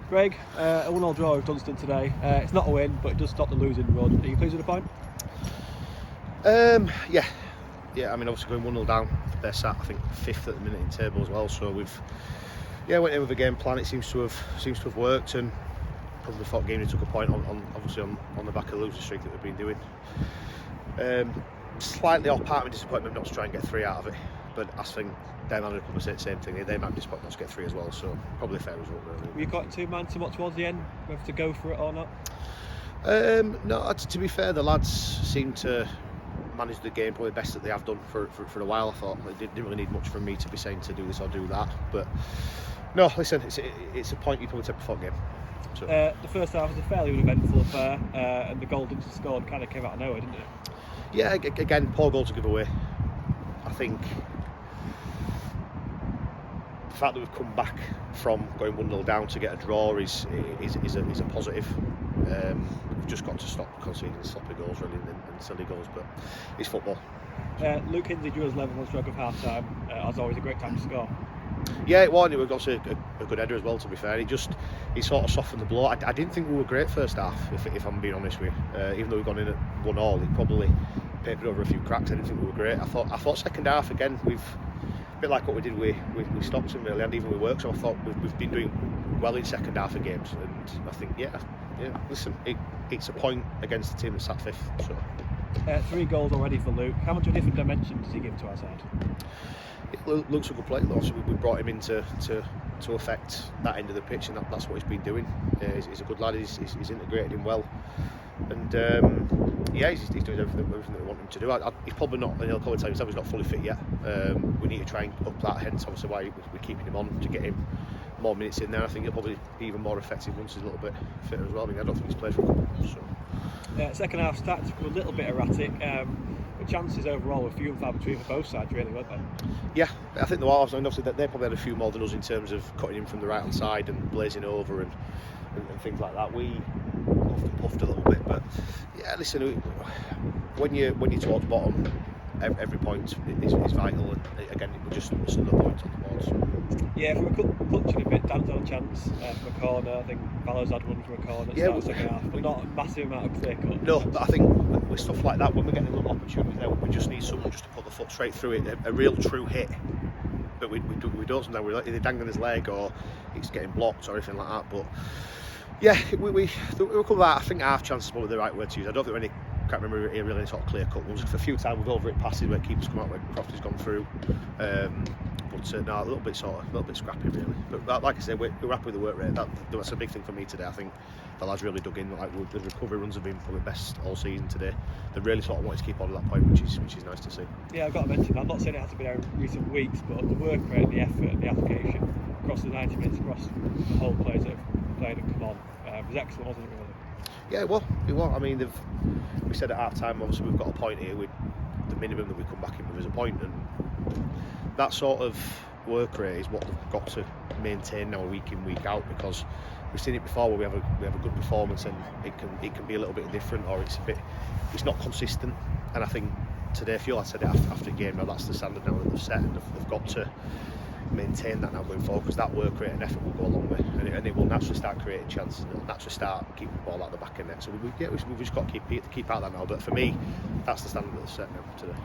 Greg, a 1-1 draw with Dunston today. It's not a win, but it does stop the losing run. Are you pleased with the point? Yeah. I mean, obviously going 1-0 down, they're sat I think 5th at the minute in table as well. So we've went in with a game plan. It seems to have worked, and probably thought game took a point on the back of the losing streak that we've been doing. Slightly off part of my disappointment not to try and get 3 out of it, but I think their manager probably said the same thing. They might be disappointed not to get 3 as well, so probably a fair result really. Were you quite two-man somewhat towards the end, whether to go for it or not? No, to be fair, the lads seem to manage the game probably best that they have done for a while. I thought they didn't really need much from me to be saying to do this or do that, but no, listen, it's a point you probably take before game. So. The first half was a fairly uneventful affair, and the goal Dunston scored kind of came out of nowhere, didn't it? Yeah, again, poor goal to give away. I think the fact that we've come back from going 1-0 down to get a draw is a positive. We've just got to stop conceding sloppy goals really and silly goals, but it's football. Luke Hinsey drew us 11 on stroke of half time. As always, a great time to score. Yeah, it was. It was also a good header as well, to be fair. He sort of softened the blow. I didn't think we were great first half, if I'm being honest with you. Even though we've gone in at 1-1, it probably papered over a few cracks. I didn't think we were great. I thought second half again, we've a bit like what we did with Stockton really, and even with Works. So I thought we've been doing well in second half of games, and I think listen, it's a point against the team that's sat 5th. So 3 goals already for Luke. How much of a different dimension does he give to our side? Luke's a good player. Obviously, we brought him in to affect that end of the pitch, and that's what he's been doing. He's a good lad. He's integrated him well, and he's doing everything that we want him to do. He's probably not, and he'll probably tell himself he's not fully fit yet. We need to try and up that. Hence, obviously, why we're keeping him on to get him more minutes in there. I think he'll probably be even more effective once he's a little bit fitter as well. I mean, I don't think he's played for a couple of months. So. Second half stats were a little bit erratic. The chances overall were few and far between for both sides, really, weren't they? Yeah, I think there was. I mean, obviously, they probably had a few more than us in terms of cutting him from the right hand side and blazing over and things like that. We often puffed a little bit, but yeah, listen, when you're towards bottom, every point is vital, and again, we're just missing the points on the boards. Yeah, from a clutching a bit, Dan's had a chance from a corner. I think Vallo's had one from a corner at the start of the second half, but not a massive amount of clear cut. No, but I think with stuff like that, when we're getting a little opportunity there, we just need someone just to put the foot straight through it, a real true hit. But we don't sometimes. We're either dangling his leg or it's getting blocked or anything like that. But yeah, we come back. I think half chance is probably the right word to use. I don't think any. Can't remember really any sort of clear cut ones. A few times we've over it passes where keepers come out where Crofty's gone through. No, a little bit scrappy really. But like I said, we're happy with the work rate. That's a big thing for me today. I think the lads really dug in. Like the recovery runs have been probably best all season today. They really sort of wanted to keep on at that point, which is nice to see. Yeah, I've got to mention. I'm not saying it has to be there in recent weeks, but the work rate, the effort, and the application across the 90 minutes, across the whole players that have played and come on, was excellent, wasn't it? Really? Yeah, it was. I mean, we said at half time, obviously we've got a point here. The minimum that we come back in with is a point, and that sort of work rate is what they've got to maintain now week in, week out, because we've seen it before where we have a good performance and it can be a little bit different, or it's not consistent. And I think today, I feel I said it after the game, now that's the standard now that they've set, and they've got to maintain that now going forward, because that work rate and effort will go a long way, and it will naturally start creating chances, and it'll naturally start keeping the ball out the back of the net. So we've just got to keep out that now. But for me, that's the standard that they've set now today.